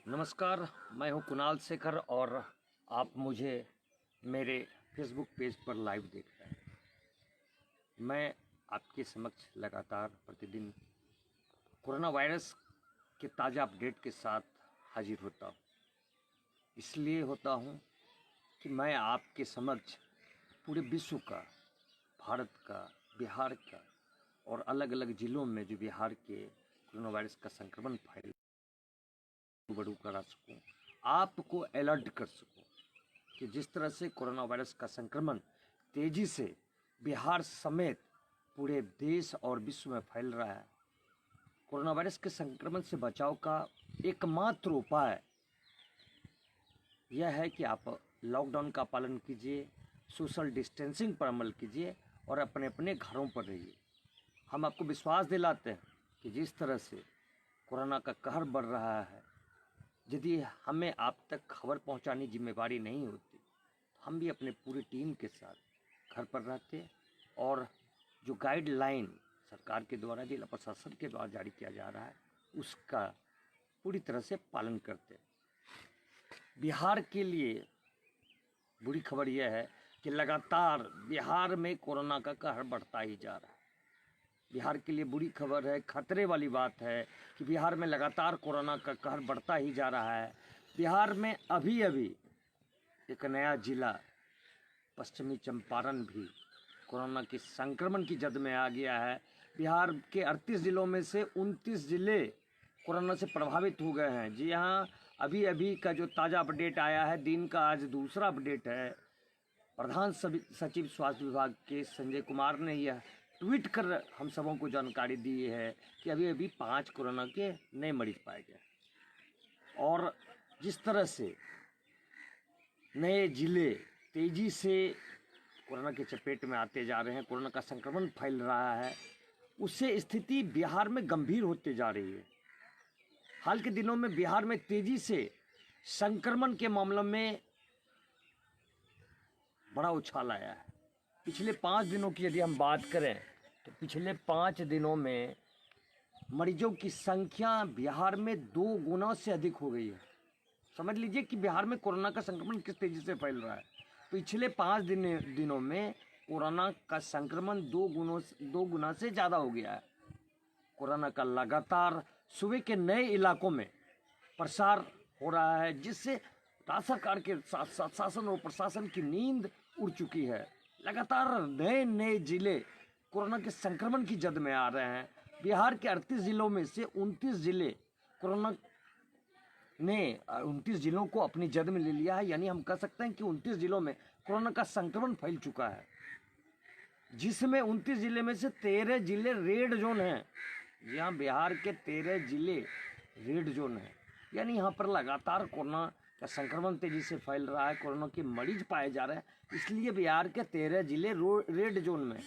नमस्कार, मैं हूं कुणाल शेखर और आप मुझे मेरे फेसबुक पेज पर लाइव देख रहे हैं। मैं आपके समक्ष लगातार प्रतिदिन कोरोना वायरस के ताज़ा अपडेट के साथ हाजिर होता हूं। इसलिए होता हूं कि मैं आपके समक्ष पूरे विश्व का, भारत का, बिहार का और अलग अलग ज़िलों में जो बिहार के कोरोना वायरस का संक्रमण फैल बड़ू करा सकूं, आपको अलर्ट कर सकूं कि जिस तरह से कोरोना वायरस का संक्रमण तेजी से बिहार समेत पूरे देश और विश्व में फैल रहा है। कोरोना वायरस के संक्रमण से बचाव का एकमात्र उपाय यह है कि आप लॉकडाउन का पालन कीजिए, सोशल डिस्टेंसिंग पर अमल कीजिए और अपने अपने घरों पर रहिए। हम आपको विश्वास दिलाते हैं कि जिस तरह से कोरोना का कहर बढ़ रहा है, यदि हमें आप तक खबर पहुंचाने की जिम्मेवारी नहीं होती तो हम भी अपने पूरी टीम के साथ घर पर रहते और जो गाइडलाइन सरकार के द्वारा, जिला प्रशासन के द्वारा जारी किया जा रहा है, उसका पूरी तरह से पालन करते। बिहार के लिए बुरी खबर यह है कि लगातार बिहार में कोरोना का कहर बढ़ता ही जा रहा है। बिहार के लिए बुरी खबर है, खतरे वाली बात है कि बिहार में लगातार कोरोना का कहर बढ़ता ही जा रहा है। बिहार में अभी अभी एक नया जिला पश्चिमी चंपारण भी कोरोना के संक्रमण की जद में आ गया है। बिहार के 38 जिलों में से 29 जिले कोरोना से प्रभावित हो गए हैं। जी हाँ, अभी अभी का जो ताज़ा अपडेट आया है, दिन का आज दूसरा अपडेट है। प्रधान सचिव स्वास्थ्य विभाग के संजय कुमार ने यह ट्वीट कर हम सबों को जानकारी दी है कि अभी अभी 5 कोरोना के नए मरीज पाए गए और जिस तरह से नए जिले तेजी से कोरोना के चपेट में आते जा रहे हैं, कोरोना का संक्रमण फैल रहा है, उससे स्थिति बिहार में गंभीर होते जा रही है। हाल के दिनों में बिहार में तेजी से संक्रमण के मामलों में बड़ा उछाल आया है। पिछले 5 दिनों की यदि हम बात करें तो पिछले 5 दिनों में मरीजों की संख्या बिहार में 2 गुना से अधिक हो गई है। समझ लीजिए कि बिहार में कोरोना का संक्रमण किस तेजी से फैल रहा है। पिछले 5 दिनों में कोरोना का संक्रमण 2 गुना से ज़्यादा हो गया है। कोरोना का लगातार सूबे के नए इलाकों में प्रसार हो रहा है, जिससे राज्य सरकार के साथ शासन और प्रशासन की नींद उड़ चुकी है। लगातार नए नए जिले कोरोना के संक्रमण की जद में आ रहे हैं। बिहार के 38 जिलों में से 29 जिले कोरोना ने 29 जिलों को अपनी जद में ले लिया है। यानी हम कह सकते हैं कि 29 जिलों में कोरोना का संक्रमण फैल चुका है, जिसमें 29 जिले में से 13 जिले रेड जोन हैं। यहाँ बिहार के 13 जिले रेड जोन हैं, यानी यहाँ पर लगातार कोरोना का संक्रमण तेजी से फैल रहा है, कोरोना के मरीज पाए जा रहे हैं। इसलिए बिहार के 13 जिले रेड जोन में।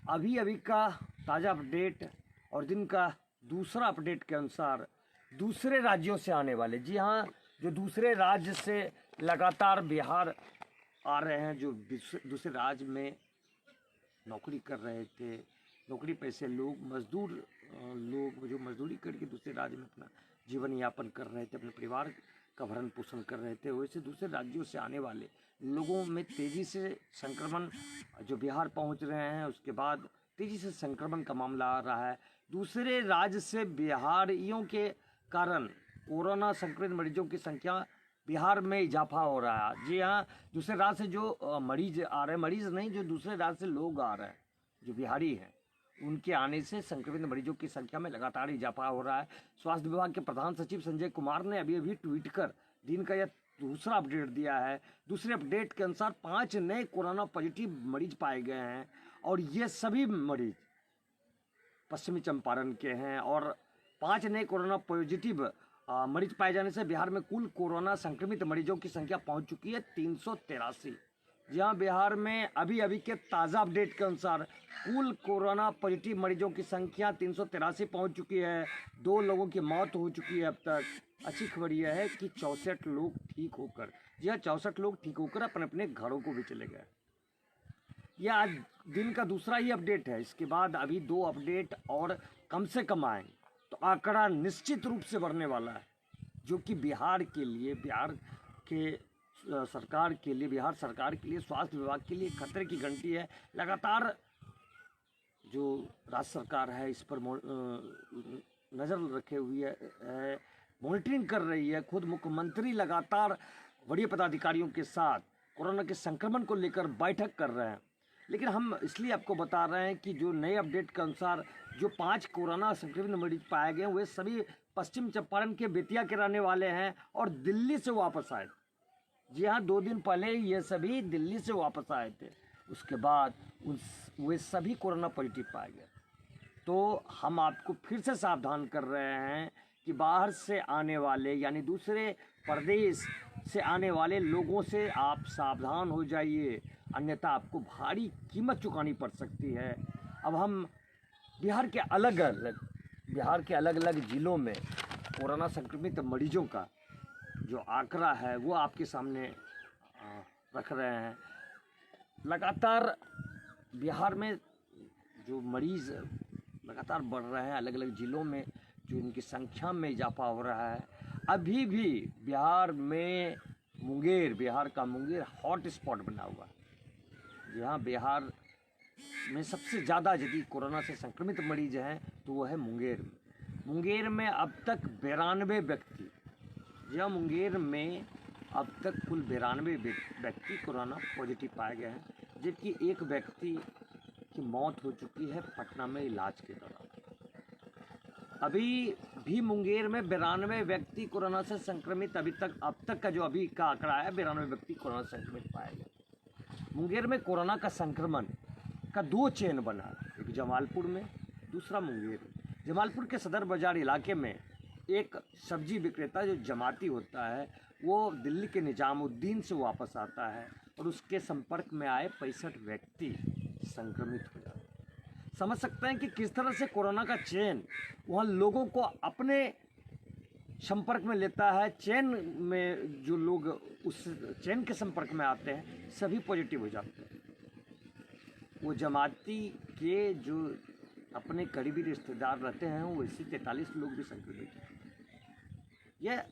अभी अभी का ताज़ा अपडेट और दिन का दूसरा अपडेट के अनुसार दूसरे राज्यों से आने वाले, जी हाँ, जो दूसरे राज्य से लगातार बिहार आ रहे हैं, जो दूसरे राज्य में नौकरी कर रहे थे, नौकरी पैसे लोग, मजदूर लोग जो मजदूरी करके दूसरे राज्य में अपना जीवन यापन कर रहे थे, अपने परिवार का भरण पोषण कर रहे थे, वैसे दूसरे राज्यों से आने वाले लोगों में तेज़ी से संक्रमण जो बिहार पहुंच रहे हैं, उसके बाद तेज़ी से संक्रमण का मामला आ रहा है। दूसरे राज्य से बिहारियों के कारण कोरोना संक्रमित मरीजों की संख्या बिहार में इजाफा हो रहा है। जी हाँ, दूसरे राज्य से जो मरीज आ रहे हैं, मरीज नहीं, जो दूसरे राज्य से लोग आ रहे हैं, जो बिहारी हैं, उनके आने से संक्रमित मरीजों की संख्या में लगातार इजाफा हो रहा है। स्वास्थ्य विभाग के प्रधान सचिव संजय कुमार ने अभी अभी ट्वीट कर दिन का यह दूसरा अपडेट दिया है। दूसरे अपडेट के अनुसार 5 नए कोरोना पॉजिटिव मरीज पाए गए हैं और ये सभी मरीज पश्चिमी चंपारण के हैं और 5 नए कोरोना पॉजिटिव मरीज पाए जाने से बिहार में कुल कोरोना संक्रमित मरीजों की संख्या पहुंच चुकी है 383। जहां बिहार में अभी अभी के ताज़ा अपडेट के अनुसार कुल कोरोना पॉजिटिव मरीजों की संख्या 383 पहुंच चुकी है। 2 लोगों की मौत हो चुकी है अब तक। अच्छी खबर यह है कि 64 लोग ठीक होकर, जी हाँ, 64 लोग ठीक होकर अपने अपने घरों को भी चले गए। यह आज दिन का दूसरा ही अपडेट है। इसके बाद अभी 2 अपडेट और कम से कम आएंगे तो आंकड़ा निश्चित रूप से बढ़ने वाला है। जो कि बिहार के लिए, बिहार के सरकार के लिए, बिहार सरकार के लिए, स्वास्थ्य विभाग के लिए खतरे की घंटी है। लगातार जो राज्य सरकार है इस पर नज़र रखे हुई है, मॉनिटरिंग कर रही है। खुद मुख्यमंत्री लगातार बड़े पदाधिकारियों के साथ कोरोना के संक्रमण को लेकर बैठक कर रहे हैं। लेकिन हम इसलिए आपको बता रहे हैं कि जो नए अपडेट के अनुसार जो 5 कोरोना संक्रमित मरीज पाए गए वे सभी पश्चिम चंपारण के बेतिया के रहने वाले हैं और दिल्ली से वापस आए। जी हाँ, 2 दिन पहले ये सभी दिल्ली से वापस आए थे। उसके बाद वे सभी कोरोना पॉजिटिव पाए गए। तो हम आपको फिर से सावधान कर रहे हैं कि बाहर से आने वाले यानी दूसरे प्रदेश से आने वाले लोगों से आप सावधान हो जाइए, अन्यथा आपको भारी कीमत चुकानी पड़ सकती है। अब हम बिहार के अलग अलग ज़िलों में कोरोना संक्रमित मरीजों का जो आंकड़ा है वो आपके सामने रख रहे हैं। लगातार बिहार में जो मरीज़ लगातार बढ़ रहे हैं, अलग अलग ज़िलों में जो इनकी संख्या में इजाफा हो रहा है। अभी भी बिहार में बिहार का मुंगेर हॉट स्पॉट बना हुआ है। जी हाँ, बिहार में सबसे ज़्यादा यदि कोरोना से संक्रमित मरीज हैं तो वो है मुंगेर में अब तक 92 व्यक्ति, जी हाँ, मुंगेर में अब तक कुल 92 व्यक्ति कोरोना पॉजिटिव पाए गए हैं, जबकि एक व्यक्ति की मौत हो चुकी है पटना में इलाज के दौरान। अभी भी मुंगेर में 92 व्यक्ति कोरोना से संक्रमित अब तक का जो अभी का आंकड़ा है 92 व्यक्ति कोरोना संक्रमित पाए गए। मुंगेर में कोरोना का संक्रमण का 2 चेन बना, एक जमालपुर में, दूसरा मुंगेर में। जमालपुर के सदर बाजार इलाके में एक सब्जी विक्रेता जो जमाती होता है वो दिल्ली के निजामुद्दीन से वापस आता है और उसके संपर्क में आए 65 व्यक्ति संक्रमित हो जाते हैं। समझ सकते हैं कि किस तरह से कोरोना का चेन वहाँ लोगों को अपने संपर्क में लेता है। चेन में जो लोग उस चेन के संपर्क में आते हैं सभी पॉजिटिव हो जाते हैं। वो जमाती के जो अपने करीबी रिश्तेदार रहते हैं वैसे 43 लोग भी संक्रमित हैं। यह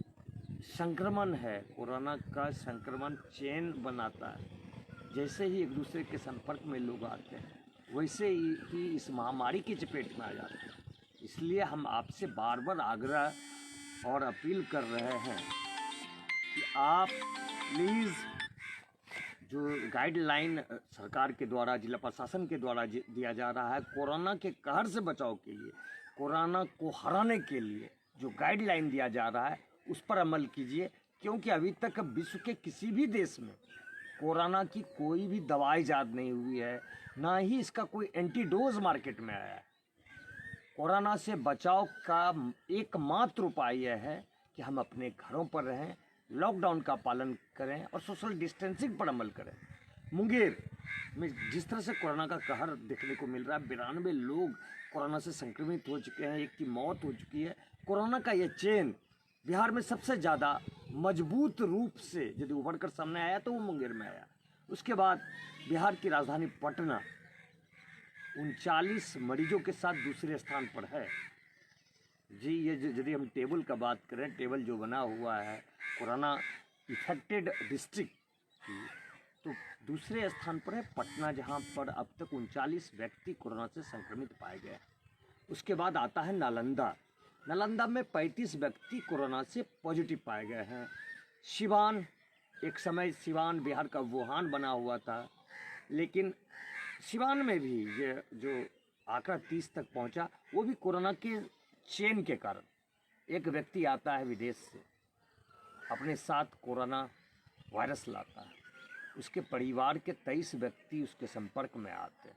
संक्रमण है, कोरोना का संक्रमण चेन बनाता है। जैसे ही एक दूसरे के संपर्क में लोग आते हैं वैसे ही इस महामारी की चपेट में आ जाते हैं। इसलिए हम आपसे बार बार आग्रह और अपील कर रहे हैं कि आप प्लीज़ जो गाइडलाइन सरकार के द्वारा, जिला प्रशासन के द्वारा दिया जा रहा है कोरोना के कहर से बचाव के लिए, कोरोना को हराने के लिए जो गाइडलाइन दिया जा रहा है उस पर अमल कीजिए। क्योंकि अभी तक विश्व के किसी भी देश में कोरोना की कोई भी दवा ईजाद नहीं हुई है, ना ही इसका कोई एंटीडोज मार्केट में आया है। कोरोना से बचाव का एकमात्र उपाय यह है कि हम अपने घरों पर रहें, लॉकडाउन का पालन करें और सोशल डिस्टेंसिंग पर अमल करें। मुंगेर में जिस तरह से कोरोना का कहर देखने को मिल रहा है, 92 लोग कोरोना से संक्रमित हो चुके हैं, एक की मौत हो चुकी है। कोरोना का यह चेन बिहार में सबसे ज़्यादा मजबूत रूप से यदि उभर कर सामने आया तो वो मुंगेर में आया। उसके बाद बिहार की राजधानी पटना 39 मरीजों के साथ दूसरे स्थान पर है। जी, ये यदि हम टेबल का बात करें, टेबल जो बना हुआ है कोरोना इफेक्टेड डिस्ट्रिक्ट, तो दूसरे स्थान पर है पटना, जहां पर अब तक 39 व्यक्ति कोरोना से संक्रमित पाए गए। उसके बाद आता है नालंदा में 35 व्यक्ति कोरोना से पॉजिटिव पाए गए हैं। सिवान, एक समय सिवान बिहार का वुहान बना हुआ था, लेकिन सिवान में भी ये जो आंकड़ा 30 तक पहुंचा वो भी कोरोना के चेन के कारण। एक व्यक्ति आता है विदेश से, अपने साथ कोरोना वायरस लाता है, उसके परिवार के 23 व्यक्ति उसके संपर्क में आते हैं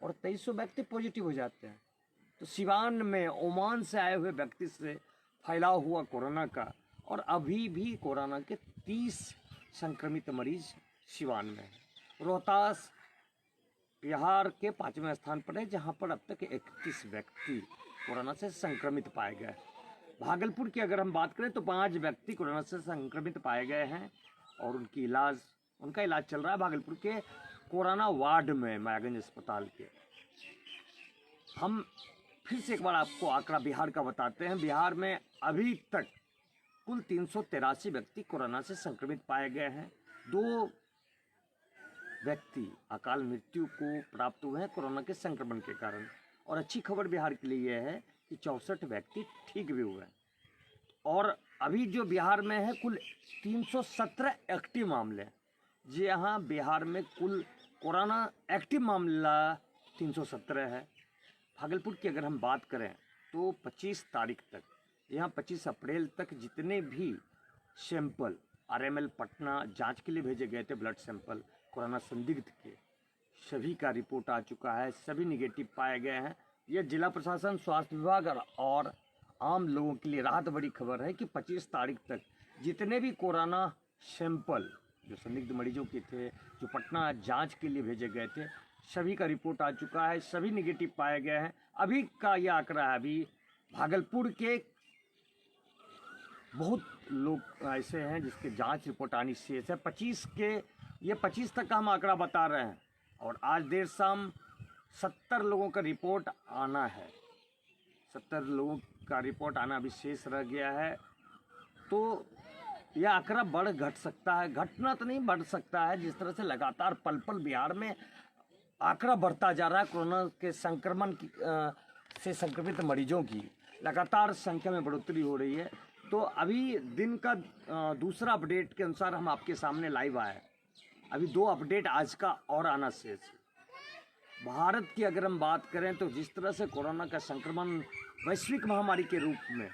और 2300 व्यक्ति पॉजिटिव हो जाते हैं। तो सिवान में ओमान से आए हुए व्यक्ति से फैला हुआ कोरोना का, और अभी भी कोरोना के 30 संक्रमित मरीज सिवान में हैं। रोहतास बिहार के 5वें स्थान पर है, जहां पर अब तक 31 व्यक्ति कोरोना से संक्रमित पाए गए। भागलपुर की अगर हम बात करें तो 5 व्यक्ति कोरोना से संक्रमित पाए गए हैं और उनका इलाज चल रहा है भागलपुर के कोरोना वार्ड में, मायागंज अस्पताल के। हम फिर से एक बार आपको आंकड़ा बिहार का बताते हैं। बिहार में अभी तक कुल 383 व्यक्ति कोरोना से संक्रमित पाए गए हैं। 2 व्यक्ति अकाल मृत्यु को प्राप्त हुए हैं कोरोना के संक्रमण के कारण। और अच्छी खबर बिहार के लिए यह है कि 64 व्यक्ति ठीक भी हुए हैं। और अभी जो बिहार में है कुल 317 एक्टिव मामले हैं। जी हाँ, बिहार में कुल कोरोना एक्टिव मामला 317 है। भागलपुर की अगर हम बात करें तो 25 तारीख तक, यहाँ 25 अप्रैल तक जितने भी सैंपल RML पटना जांच के लिए भेजे गए थे, ब्लड सैंपल कोरोना संदिग्ध के, सभी का रिपोर्ट आ चुका है, सभी निगेटिव पाए गए हैं। यह जिला प्रशासन, स्वास्थ्य विभाग और आम लोगों के लिए राहत बड़ी खबर है कि 25 तारीख तक जितने भी कोरोना सैंपल जो संदिग्ध मरीजों के थे, जो पटना जांच के लिए भेजे गए थे, सभी का रिपोर्ट आ चुका है, सभी निगेटिव पाए गए हैं। अभी का यह आंकड़ा है, अभी भागलपुर के बहुत लोग ऐसे हैं जिसके जांच रिपोर्ट आनी शेष है। 25 तक का हम आंकड़ा बता रहे हैं और आज देर शाम 70 लोगों का रिपोर्ट आना है। 70 लोगों का रिपोर्ट आना अभी शेष रह गया है। तो यह आंकड़ा बढ़ घट सकता है, घटना तो नहीं बढ़ सकता है। जिस तरह से लगातार पल पल बिहार में आंकड़ा बढ़ता जा रहा है, कोरोना के संक्रमण से संक्रमित मरीजों की लगातार संख्या में बढ़ोतरी हो रही है। तो अभी दिन का दूसरा अपडेट के अनुसार हम आपके सामने लाइव आए। अभी 2 अपडेट आज का और आना शेष है। भारत की अगर हम बात करें तो जिस तरह से कोरोना का संक्रमण वैश्विक महामारी के रूप में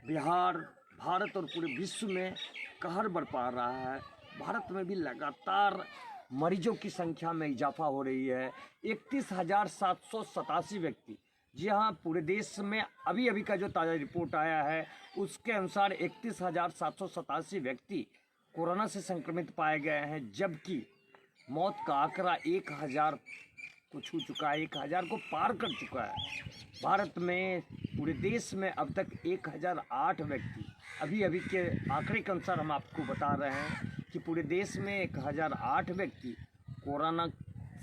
बिहार, भारत और पूरे विश्व में कहर बरपा रहा है, भारत में भी लगातार मरीजों की संख्या में इजाफा हो रही है। 31,787 व्यक्ति, जी हाँ, पूरे देश में अभी अभी का जो ताज़ा रिपोर्ट आया है उसके अनुसार 31,787 व्यक्ति कोरोना से संक्रमित पाए गए हैं, जबकि मौत का आंकड़ा 1,000 को छू चुका है, 1,000 को पार कर चुका है। भारत में पूरे देश में अब तक 1,008 व्यक्ति, अभी अभी के आंकड़े के अनुसार हम आपको बता रहे हैं कि पूरे देश में 1,008 व्यक्ति कोरोना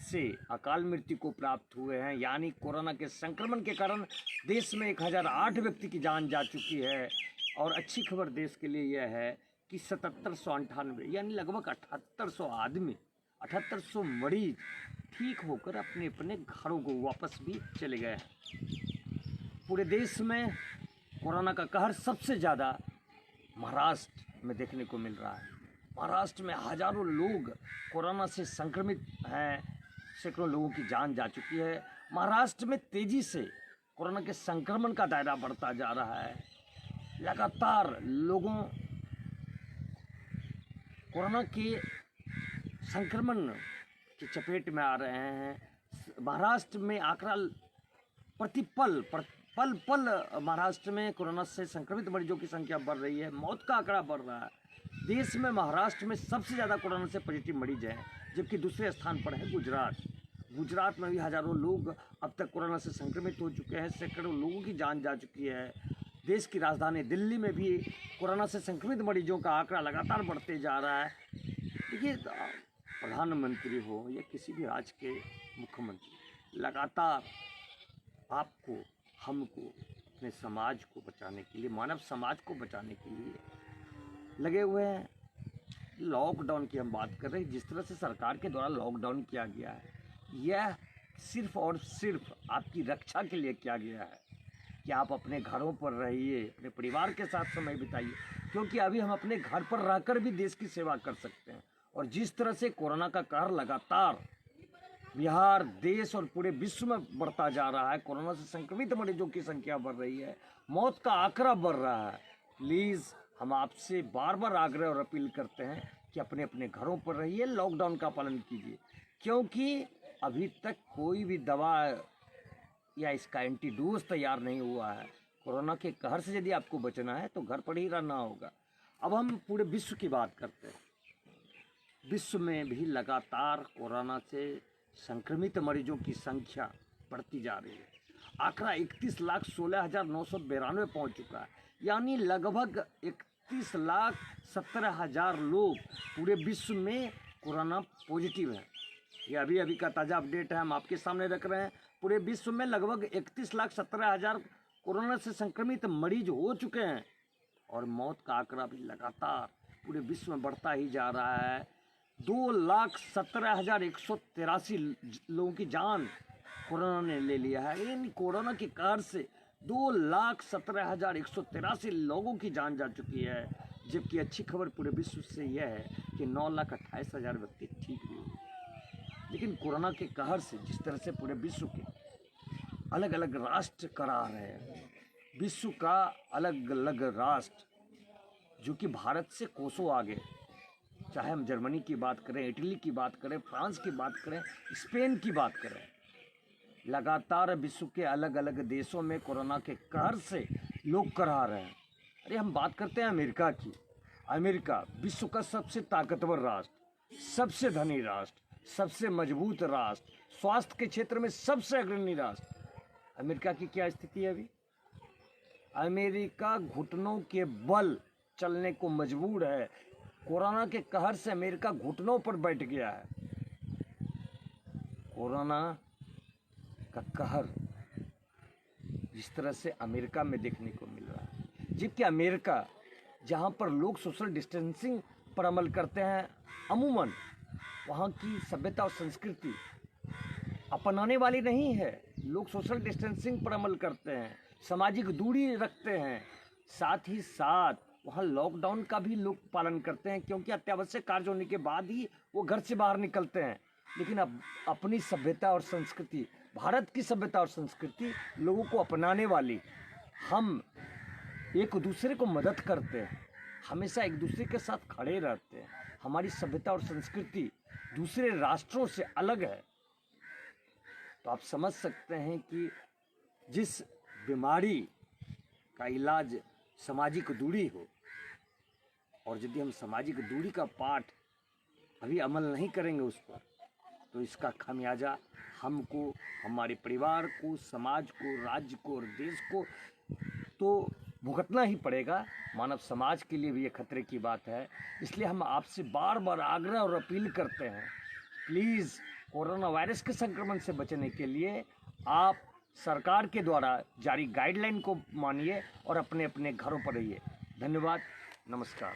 से अकाल मृत्यु को प्राप्त हुए हैं। यानी कोरोना के संक्रमण के कारण देश में 1,008 व्यक्ति की जान जा चुकी है। और अच्छी खबर देश के लिए यह है कि 7,798 यानी लगभग 7,800 आदमी, 7,800 मरीज ठीक होकर अपने अपने घरों को वापस भी चले गए हैं। पूरे देश में कोरोना का कहर सबसे ज़्यादा महाराष्ट्र में देखने को मिल रहा है। महाराष्ट्र में हज़ारों लोग कोरोना से संक्रमित हैं, सैकड़ों लोगों की जान जा चुकी है। महाराष्ट्र में तेज़ी से कोरोना के संक्रमण का दायरा बढ़ता जा रहा है। लगातार लोगों कोरोना के संक्रमण की चपेट में आ रहे हैं। महाराष्ट्र में आंकड़ा प्रतिपल पल पल महाराष्ट्र में कोरोना से संक्रमित मरीजों की संख्या बढ़ रही है, मौत का आंकड़ा बढ़ रहा है। देश में महाराष्ट्र में सबसे ज़्यादा कोरोना से पॉजिटिव मरीज हैं, जबकि दूसरे स्थान पर है गुजरात। गुजरात में भी हज़ारों लोग अब तक कोरोना से संक्रमित हो चुके हैं, सैकड़ों लोगों की जान जा चुकी है। देश की राजधानी दिल्ली में भी कोरोना से संक्रमित मरीजों का आंकड़ा लगातार बढ़ते जा रहा है। देखिए, प्रधानमंत्री हो या किसी भी राज्य के मुख्यमंत्री लगातार आपको, हमको, अपने समाज को बचाने के लिए, मानव समाज को बचाने के लिए लगे हुए हैं। लॉकडाउन की हम बात कर रहे हैं, जिस तरह से सरकार के द्वारा लॉकडाउन किया गया है, यह सिर्फ और सिर्फ आपकी रक्षा के लिए किया गया है कि आप अपने घरों पर रहिए, अपने परिवार के साथ समय बिताइए, क्योंकि अभी हम अपने घर पर रहकर भी देश की सेवा कर सकते हैं। और जिस तरह से कोरोना का कहर लगातार बिहार, देश और पूरे विश्व में बढ़ता जा रहा है, कोरोना से संक्रमित मरीजों की संख्या बढ़ रही है, मौत का आंकड़ा बढ़ रहा है। प्लीज़ हम आपसे बार बार आग्रह और अपील करते हैं कि अपने अपने घरों पर रहिए, लॉकडाउन का पालन कीजिए, क्योंकि अभी तक कोई भी दवा या इसका एंटीडोज तैयार नहीं हुआ है। कोरोना के कहर से यदि आपको बचना है तो घर पर ही रहना होगा। अब हम पूरे विश्व की बात करते हैं। विश्व में भी लगातार कोरोना से संक्रमित मरीजों की संख्या बढ़ती जा रही है। आंकड़ा 31,16,992 पहुँच चुका है, यानी लगभग 31,17,000 लोग पूरे विश्व में कोरोना पॉजिटिव हैं। ये अभी अभी का ताज़ा अपडेट है, हम आपके सामने रख रहे हैं। पूरे विश्व में लगभग 31,17,000 कोरोना से संक्रमित मरीज हो चुके हैं। और मौत का आंकड़ा भी लगातार पूरे विश्व में बढ़ता ही जा रहा है। 2,17,183 लोगों की जान कोरोना ने ले लिया है। इन कोरोना के कहर से 2,17,183 लोगों की जान जा चुकी है। जबकि अच्छी खबर पूरे विश्व से यह है कि 9,28,000 व्यक्ति ठीक भी हुए। लेकिन कोरोना के कहर से जिस तरह से पूरे विश्व के अलग अलग राष्ट्र करा रहे हैं, विश्व का अलग अलग राष्ट्र जो कि भारत से कोसों आगे, चाहे हम जर्मनी की बात करें, इटली की बात करें, फ्रांस की बात करें, स्पेन की बात करें, लगातार विश्व के अलग अलग देशों में कोरोना के कहर से लोग करा रहे हैं। अरे हम बात करते हैं अमेरिका की। अमेरिका विश्व का सबसे ताकतवर राष्ट्र, सबसे धनी राष्ट्र, सबसे मजबूत राष्ट्र, स्वास्थ्य के क्षेत्र में सबसे अग्रणी राष्ट्र। अमेरिका की क्या स्थिति है अभी? अमेरिका घुटनों के बल चलने को मजबूर है। कोरोना के कहर से अमेरिका घुटनों पर बैठ गया है। कोरोना का कहर जिस तरह से अमेरिका में देखने को मिल रहा है, जबकि अमेरिका जहां पर लोग सोशल डिस्टेंसिंग पर अमल करते हैं, अमूमन वहां की सभ्यता और संस्कृति अपनाने वाली नहीं है। लोग सोशल डिस्टेंसिंग पर अमल करते हैं, सामाजिक दूरी रखते हैं, साथ ही साथ वहाँ लॉकडाउन का भी लोग पालन करते हैं, क्योंकि अत्यावश्यक कार्य होने के बाद ही वो घर से बाहर निकलते हैं। लेकिन अब अपनी सभ्यता और संस्कृति, भारत की सभ्यता और संस्कृति लोगों को अपनाने वाली, हम एक दूसरे को मदद करते हैं, हमेशा एक दूसरे के साथ खड़े रहते हैं। हमारी सभ्यता और संस्कृति दूसरे राष्ट्रों से अलग है। तो आप समझ सकते हैं कि जिस बीमारी का इलाज सामाजिक दूरी हो, और यदि हम सामाजिक दूरी का पाठ अभी अमल नहीं करेंगे उस पर, तो इसका खामियाजा हमको, हमारे परिवार को, समाज को, राज्य को और देश को तो भुगतना ही पड़ेगा। मानव समाज के लिए भी ये खतरे की बात है। इसलिए हम आपसे बार बार आग्रह और अपील करते हैं, प्लीज़ कोरोना वायरस के संक्रमण से बचने के लिए आप सरकार के द्वारा जारी गाइडलाइन को मानिए और अपने अपने घरों पर रहिए। धन्यवाद, नमस्कार।